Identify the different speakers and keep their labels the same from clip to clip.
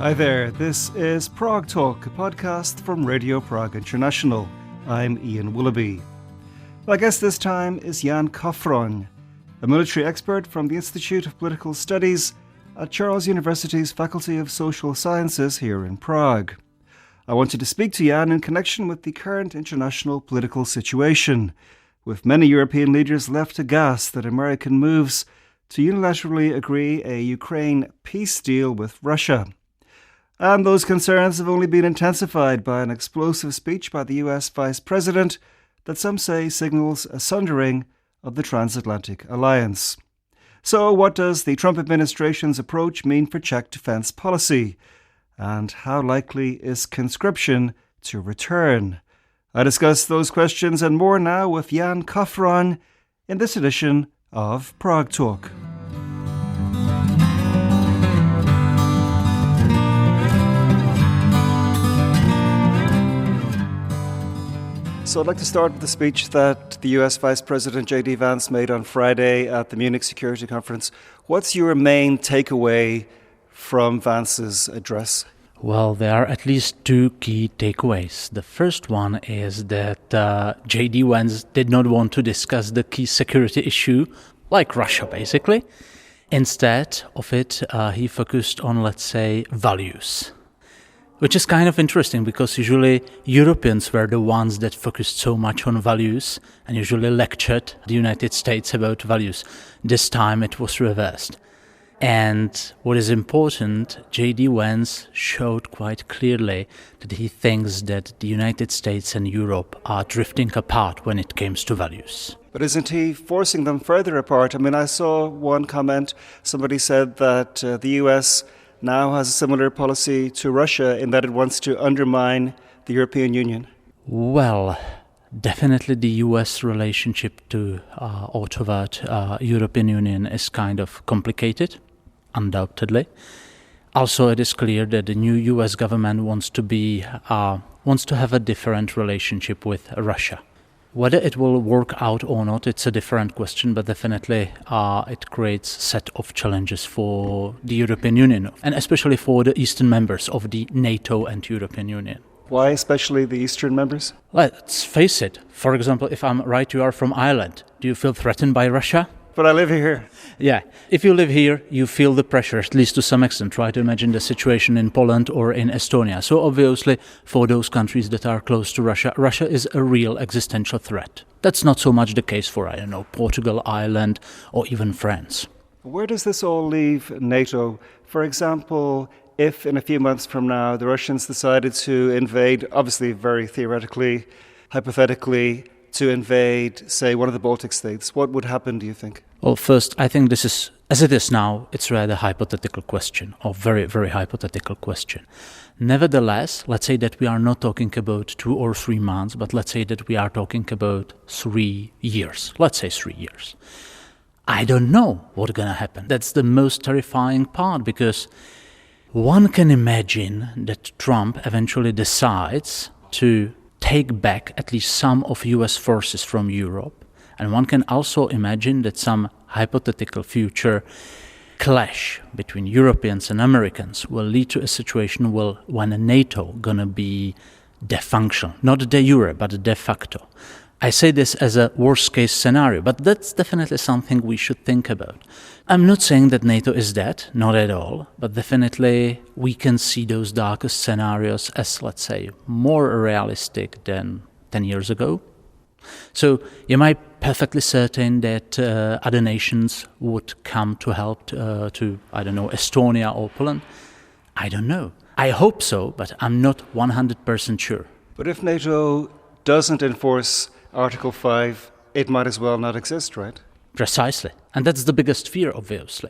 Speaker 1: Hi there, this is Prague Talk, a podcast from Radio Prague International. I'm Ian Willoughby. My guest this time is Jan Kofroň, a military expert from the Institute of Political Studies at Charles University's Faculty of Social Sciences here in Prague. I wanted to speak to Jan in connection with the current international political situation, with many European leaders left aghast at American moves to unilaterally agree a Ukraine peace deal with Russia. And those concerns have only been intensified by an explosive speech by the US Vice President that some say signals a sundering of the transatlantic alliance. So what does the Trump administration's approach mean for Czech defense policy? And how likely is conscription to return? I discuss those questions and more now with Jan Kofroň in this edition of Prague Talk. So I'd like to start with the speech that the US Vice President J.D. Vance made on Friday at the Munich Security Conference. What's your main takeaway from Vance's address?
Speaker 2: Well, there are at least two key takeaways. The first one is that J.D. Vance did not want to discuss the key security issue, like Russia basically. Instead of it, he focused on, let's say, values. Which is kind of interesting because usually Europeans were the ones that focused so much on values and usually lectured the United States about values. This time it was reversed. And what is important, J.D. Vance showed quite clearly that he thinks that the United States and Europe are drifting apart when it comes to values.
Speaker 1: But isn't he forcing them further apart? I mean, I saw one comment, somebody said that the US now has a similar policy to Russia in that it wants to undermine the European Union.
Speaker 2: Well, definitely the US relationship to or toward European Union is kind of complicated, undoubtedly. Also, it is clear that the new US government wants to have a different relationship with Russia. Whether it will work out or not, it's a different question, but definitely it creates a set of challenges for the European Union, and especially for the eastern members of the NATO and European Union.
Speaker 1: Why especially the eastern members?
Speaker 2: Let's face it. For example, if I'm right, you are from Ireland. Do you feel threatened by Russia?
Speaker 1: But I live here.
Speaker 2: Yeah. If you live here, you feel the pressure, at least to some extent. Try to imagine the situation in Poland or in Estonia. So obviously, for those countries that are close to Russia, Russia is a real existential threat. That's not so much the case for, Portugal, Ireland, or even France.
Speaker 1: Where does this all leave NATO? For example, if in a few months from now the Russians decided to invade, obviously very theoretically, hypothetically, to invade, say, one of the Baltic states, what would happen, do you think?
Speaker 2: Well, first, I think this is, as it is now, it's rather a hypothetical question, or very, very hypothetical question. Nevertheless, let's say that we are not talking about 2 or 3 months, but let's say that we are talking about 3 years. Let's say 3 years. I don't know what's going to happen. That's the most terrifying part, because one can imagine that Trump eventually decides to take back at least some of US forces from Europe. And one can also imagine that some hypothetical future clash between Europeans and Americans will lead to a situation when NATO gonna be de facto, not de jure, but de facto. I say this as a worst-case scenario, but that's definitely something we should think about. I'm not saying that NATO is dead, not at all, but definitely we can see those darkest scenarios as, let's say, more realistic than 10 years ago. So you might be perfectly certain that other nations would come to help Estonia or Poland. I don't know. I hope so, but I'm not 100% sure.
Speaker 1: But if NATO doesn't enforce Article 5, it might as well not exist, right?
Speaker 2: Precisely. And that's the biggest fear, obviously.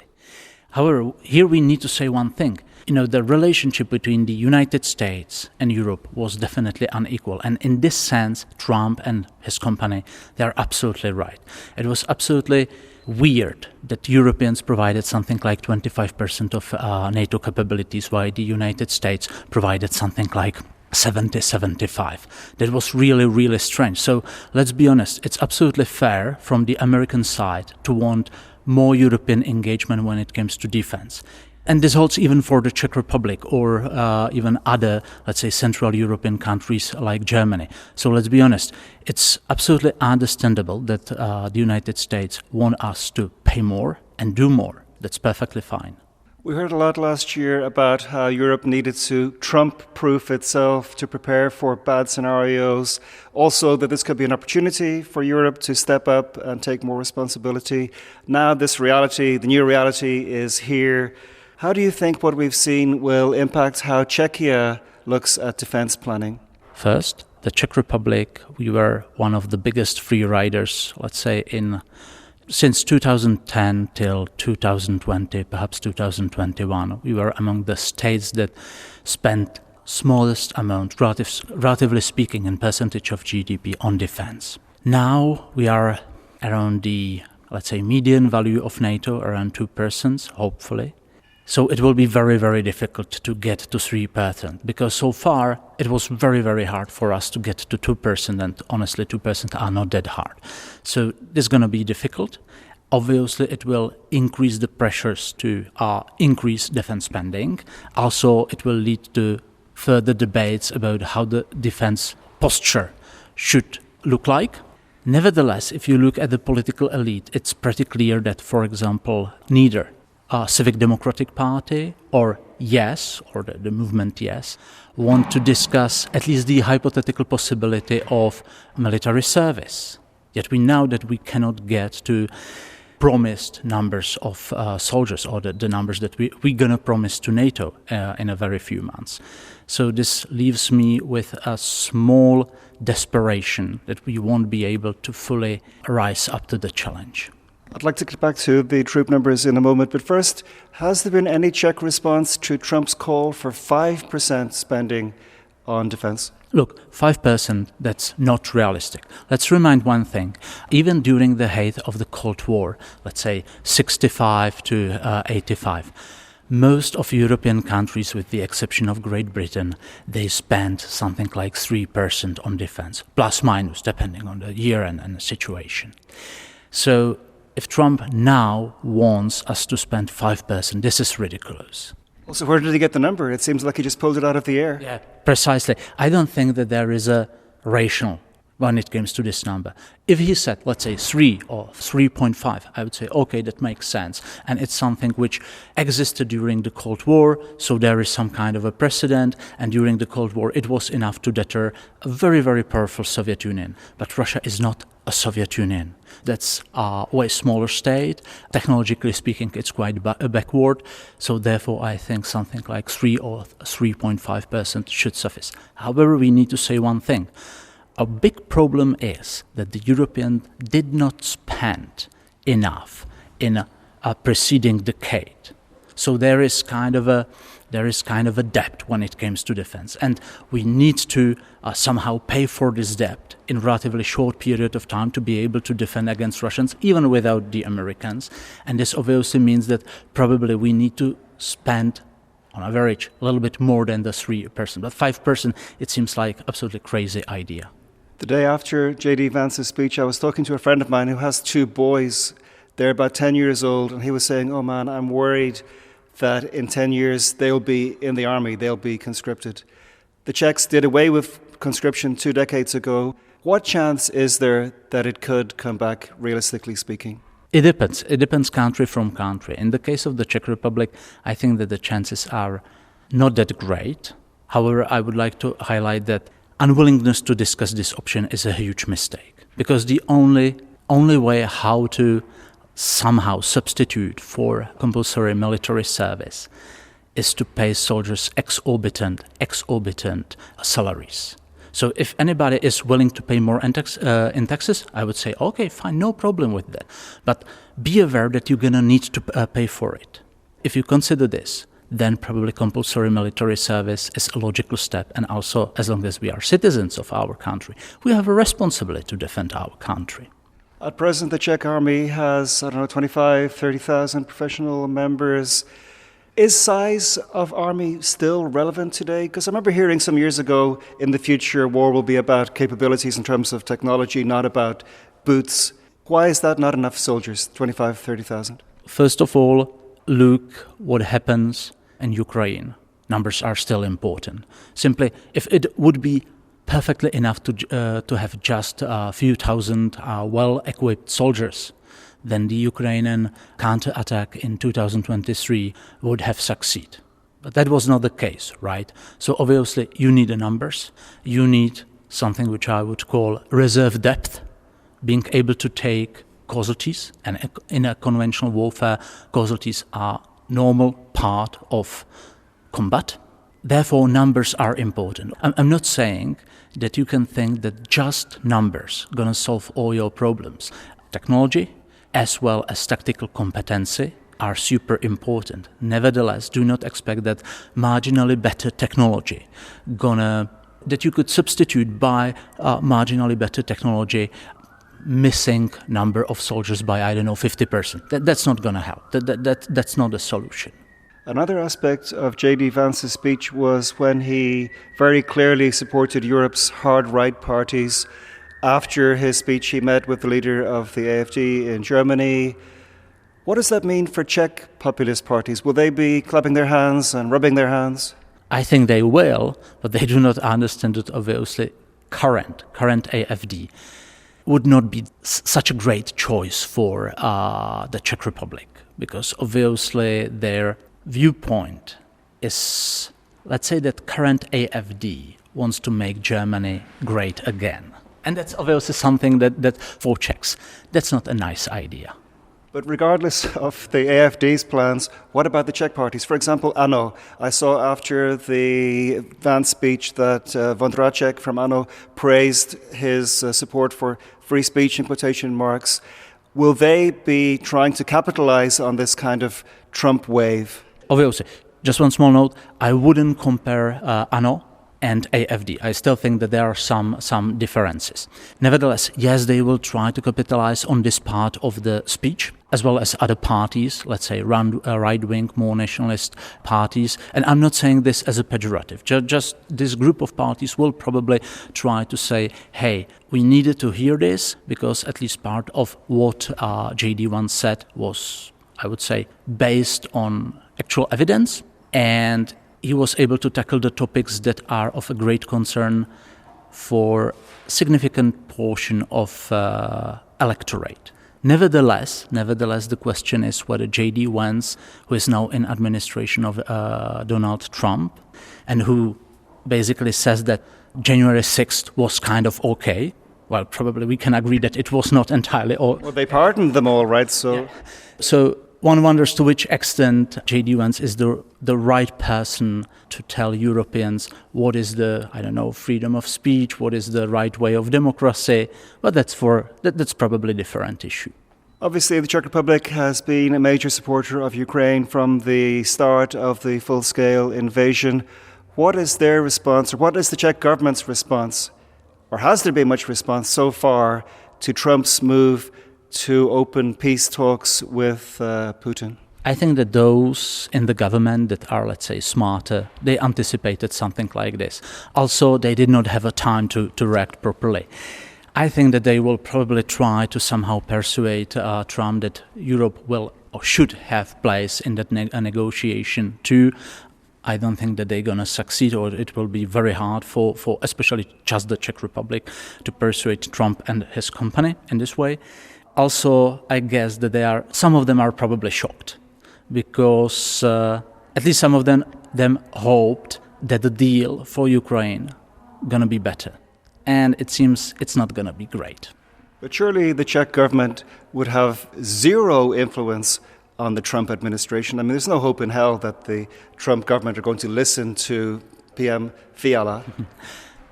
Speaker 2: However, here we need to say one thing. The relationship between the United States and Europe was definitely unequal. And in this sense, Trump and his company, they are absolutely right. It was absolutely weird that Europeans provided something like 25% of NATO capabilities, while the United States provided something like 70-75. That was really, really strange. So let's be honest, it's absolutely fair from the American side to want more European engagement when it comes to defense. And this holds even for the Czech Republic or even other, let's say, Central European countries like Germany. So let's be honest, it's absolutely understandable that the United States want us to pay more and do more. That's perfectly fine.
Speaker 1: We heard a lot last year about how Europe needed to Trump-proof itself to prepare for bad scenarios. Also, that this could be an opportunity for Europe to step up and take more responsibility. Now this reality, the new reality, is here. How do you think what we've seen will impact how Czechia looks at defense planning?
Speaker 2: First, the Czech Republic, we were one of the biggest free riders, let's say, since 2010 till 2020, perhaps 2021. We were among the states that spent smallest amount, relatively speaking, in percentage of GDP on defense. Now we are around the, let's say, median value of NATO, around 2%, hopefully. So it will be very, very difficult to get to 3%, because so far it was very, very hard for us to get to 2%, and honestly 2% are not that hard. So this is going to be difficult. Obviously it will increase the pressures to increase defense spending. Also it will lead to further debates about how the defense posture should look like. Nevertheless, if you look at the political elite, it's pretty clear that, for example, neither Civic Democratic Party or Yes, or the movement Yes, want to discuss at least the hypothetical possibility of military service. Yet we know that we cannot get to promised numbers of soldiers, or the numbers that we're going to promise to NATO in a very few months. So this leaves me with a small desperation that we won't be able to fully rise up to the challenge.
Speaker 1: I'd like to get back to the troop numbers in a moment, but first, has there been any Czech response to Trump's call for 5% spending on defense?
Speaker 2: Look, 5%, that's not realistic. Let's remind one thing. Even during the height of the Cold War, let's say 65 to 85, most of European countries, with the exception of Great Britain, they spent something like 3% on defense, plus minus, depending on the year and the situation. So if Trump now wants us to spend 5%, this is ridiculous.
Speaker 1: Also, where did he get the number? It seems like he just pulled it out of the air.
Speaker 2: Yeah, precisely. I don't think that there is a rational when it comes to this number. If he said, let's say, 3 or 3.5, I would say, okay, that makes sense. And it's something which existed during the Cold War, so there is some kind of a precedent. And during the Cold War, it was enough to deter a very, very powerful Soviet Union. But Russia is not a Soviet Union. That's a way smaller state. Technologically speaking, it's quite backward. So therefore, I think something like 3 or 3.5% should suffice. However, we need to say one thing. A big problem is that the Europeans did not spend enough in a preceding decade. So there is kind of a debt when it comes to defense, and we need to somehow pay for this debt in a relatively short period of time to be able to defend against Russians, even without the Americans. And this obviously means that probably we need to spend, on average, a little bit more than the 3%. But 5%, it seems like absolutely crazy idea.
Speaker 1: The day after J.D. Vance's speech, I was talking to a friend of mine who has 2 boys. They're about 10 years old, and he was saying, oh man, I'm worried that in 10 years they'll be in the army, they'll be conscripted. The Czechs did away with conscription 2 decades ago. What chance is there that it could come back, realistically speaking?
Speaker 2: It depends. It depends country from country. In the case of the Czech Republic, I think that the chances are not that great. However, I would like to highlight that unwillingness to discuss this option is a huge mistake, because the only way how to somehow substitute for compulsory military service is to pay soldiers exorbitant salaries. So if anybody is willing to pay more in taxes, I would say, okay, fine, no problem with that. But be aware that you're going to need to pay for it. If you consider this, then probably compulsory military service is a logical step. And also, as long as we are citizens of our country, we have a responsibility to defend our country.
Speaker 1: At present, the Czech army has, 30,000 professional members. Is size of army still relevant today? Because I remember hearing some years ago, in the future, war will be about capabilities in terms of technology, not about boots. Why is that not enough soldiers, 30,000?
Speaker 2: First of all, look what happens in Ukraine. Numbers are still important. Simply, if it would be perfectly enough to have just a few thousand well-equipped soldiers, then the Ukrainian counterattack in 2023 would have succeeded. But that was not the case, right? So obviously you need the numbers, you need something which I would call reserve depth, being able to take casualties, and in a conventional warfare, casualties are normal part of combat. Therefore, numbers are important. I'm not saying that you can think that just numbers are going to solve all your problems. Technology, as well as tactical competency, are super important. Nevertheless, do not expect that marginally better technology that you could substitute by marginally better technology, missing number of soldiers by, 50%. That's not going to help. That's not a solution.
Speaker 1: Another aspect of J.D. Vance's speech was when he very clearly supported Europe's hard right parties. After his speech, he met with the leader of the AfD in Germany. What does that mean for Czech populist parties? Will they be clapping their hands and rubbing their hands?
Speaker 2: I think they will, but they do not understand that obviously current AfD would not be such a great choice for the Czech Republic, because obviously their viewpoint is, let's say that current AfD wants to make Germany great again. And that's obviously something that for Czechs, that's not a nice idea.
Speaker 1: But regardless of the AfD's plans, what about the Czech parties? For example, ANO. I saw after the Vance speech that Vondracek from ANO praised his support for free speech in quotation marks. Will they be trying to capitalize on this kind of Trump wave?
Speaker 2: Obviously, just one small note, I wouldn't compare ANO and AfD. I still think that there are some differences. Nevertheless, yes, they will try to capitalize on this part of the speech, as well as other parties, let's say right-wing, more nationalist parties. And I'm not saying this as a pejorative. Just this group of parties will probably try to say, hey, we needed to hear this, because at least part of what J.D. once said was, I would say, based on actual evidence, and he was able to tackle the topics that are of a great concern for significant portion of electorate. Nevertheless, the question is whether J.D. Vance, who is now in administration of Donald Trump, and who basically says that January 6th was kind of okay. Well, probably we can agree that it was not entirely all.
Speaker 1: Well, they pardoned them all, right?
Speaker 2: So one wonders to which extent J.D. Vance is the right person to tell Europeans what is the, freedom of speech, what is the right way of democracy. But that's probably a different issue.
Speaker 1: Obviously, the Czech Republic has been a major supporter of Ukraine from the start of the full-scale invasion. What is their response, or what is the Czech government's response, or has there been much response so far to Trump's move to open peace talks with Putin?
Speaker 2: I think that those in the government that are, let's say, smarter, they anticipated something like this. Also, they did not have a time to react properly. I think that they will probably try to somehow persuade Trump that Europe will or should have place in that negotiation too. I don't think that they're going to succeed, or it will be very hard for especially just the Czech Republic to persuade Trump and his company in this way. Also, I guess that some of them are probably shocked, because at least some of them hoped that the deal for Ukraine gonna be better, and it seems it's not gonna be great.
Speaker 1: But surely the Czech government would have zero influence on the Trump administration. I mean, there's no hope in hell that the Trump government are going to listen to PM Fiala.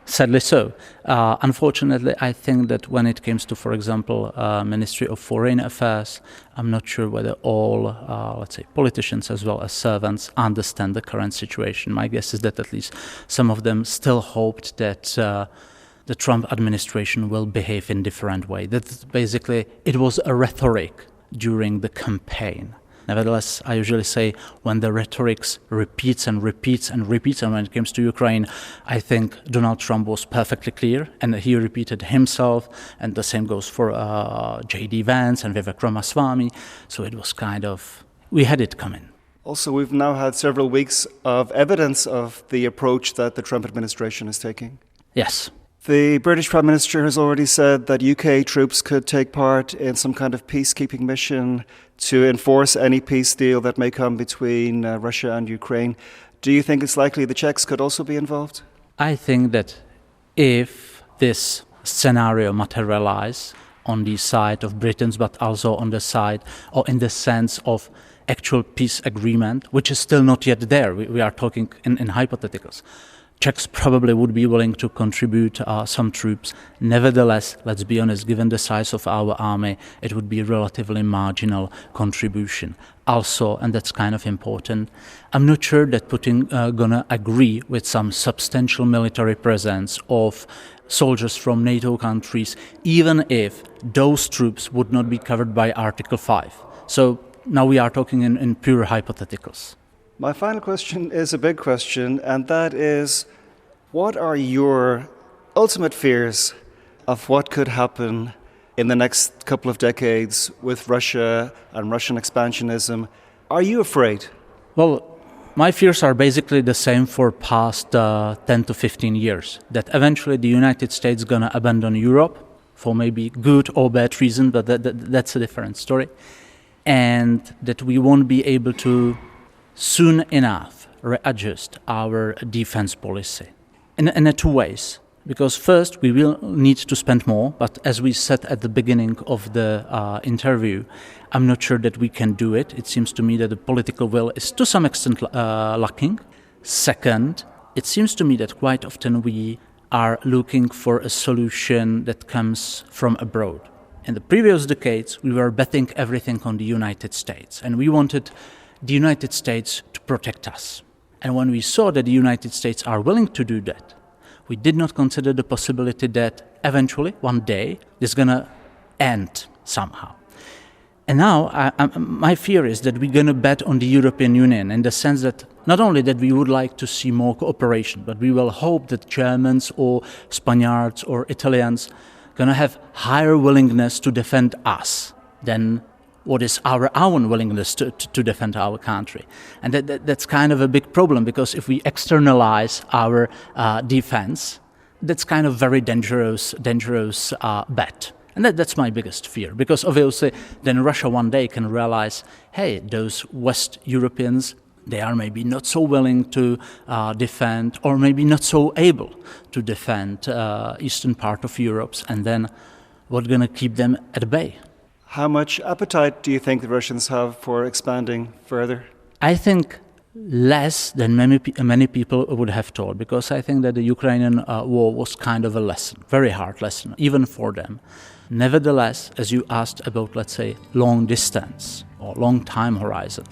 Speaker 2: Sadly so. Unfortunately, I think that when it comes to, for example, Ministry of Foreign Affairs, I'm not sure whether all, let's say, politicians as well as servants understand the current situation. My guess is that at least some of them still hoped that the Trump administration will behave in different way. That basically it was a rhetoric during the campaign. Nevertheless, I usually say when the rhetoric repeats, and when it comes to Ukraine, I think Donald Trump was perfectly clear, and he repeated himself, and the same goes for J.D. Vance and Vivek Ramaswamy. So it was kind of we had it coming.
Speaker 1: Also, we've now had several weeks of evidence of the approach that the Trump administration is taking.
Speaker 2: Yes.
Speaker 1: The British Prime Minister has already said that UK troops could take part in some kind of peacekeeping mission to enforce any peace deal that may come between Russia and Ukraine. Do you think it's likely the Czechs could also be involved?
Speaker 2: I think that if this scenario materializes on the side of Britons, but also on the side or in the sense of actual peace agreement, which is still not yet there, we are talking in hypotheticals, Czechs probably would be willing to contribute some troops. Nevertheless, let's be honest, given the size of our army, it would be a relatively marginal contribution. Also, and that's kind of important, I'm not sure that Putin gonna agree with some substantial military presence of soldiers from NATO countries, even if those troops would not be covered by Article 5. So now we are talking in pure hypotheticals.
Speaker 1: My final question is a big question, and that is, what are your ultimate fears of what could happen in the next couple of decades with Russia and Russian expansionism? Are you afraid?
Speaker 2: Well, my fears are basically the same for past 10 to 15 years, that eventually the United States is going to abandon Europe for maybe good or bad reason, but that's a different story, and that we won't be able to soon enough readjust our defense policy in two ways. Because first, we will need to spend more, but as we said at the beginning of the interview, I'm not sure that we can do it. It seems to me that the political will is to some extent lacking. Second, it seems to me that quite often we are looking for a solution that comes from abroad. In the previous decades, we were betting everything on the United States, and we wanted the United States to protect us. And when we saw that the United States are willing to do that, we did not consider the possibility that eventually, one day, this is going to end somehow. And now, my fear is that we're going to bet on the European Union in the sense that not only that we would like to see more cooperation, but we will hope that Germans or Spaniards or Italians are going to have higher willingness to defend us than what is our own willingness to defend our country. And that's kind of a big problem, because if we externalize our defense, that's kind of very dangerous bet. And that's my biggest fear, because obviously then Russia one day can realize, hey, those West Europeans, they are maybe not so willing to defend, or maybe not so able to defend eastern part of Europe, and then what's going to keep them at bay?
Speaker 1: How much appetite do you think the Russians have for expanding further?
Speaker 2: I think less than many people would have thought, because I think that the Ukrainian war was kind of a lesson, very hard lesson, even for them. Nevertheless, as you asked about, let's say, long distance or long time horizon,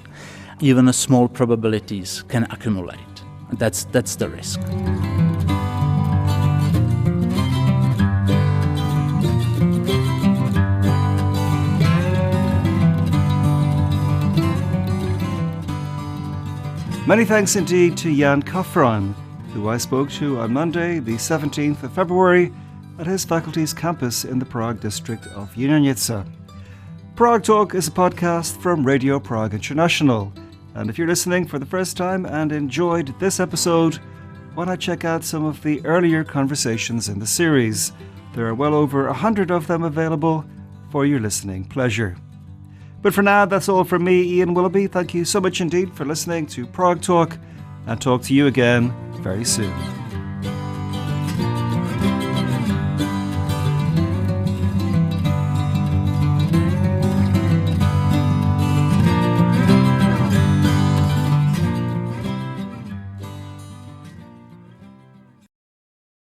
Speaker 2: even a small probabilities can accumulate. That's the risk.
Speaker 1: Many thanks indeed to Jan Kofroň, who I spoke to on Monday, the 17th of February, at his faculty's campus in the Prague district of Unionice. Prague Talk is a podcast from Radio Prague International, and if you're listening for the first time and enjoyed this episode, why not check out some of the earlier conversations in the series? There are well over 100 of them available for your listening pleasure. But for now, that's all from me, Ian Willoughby. Thank you so much indeed for listening to Prague Talk, and talk to you again very soon.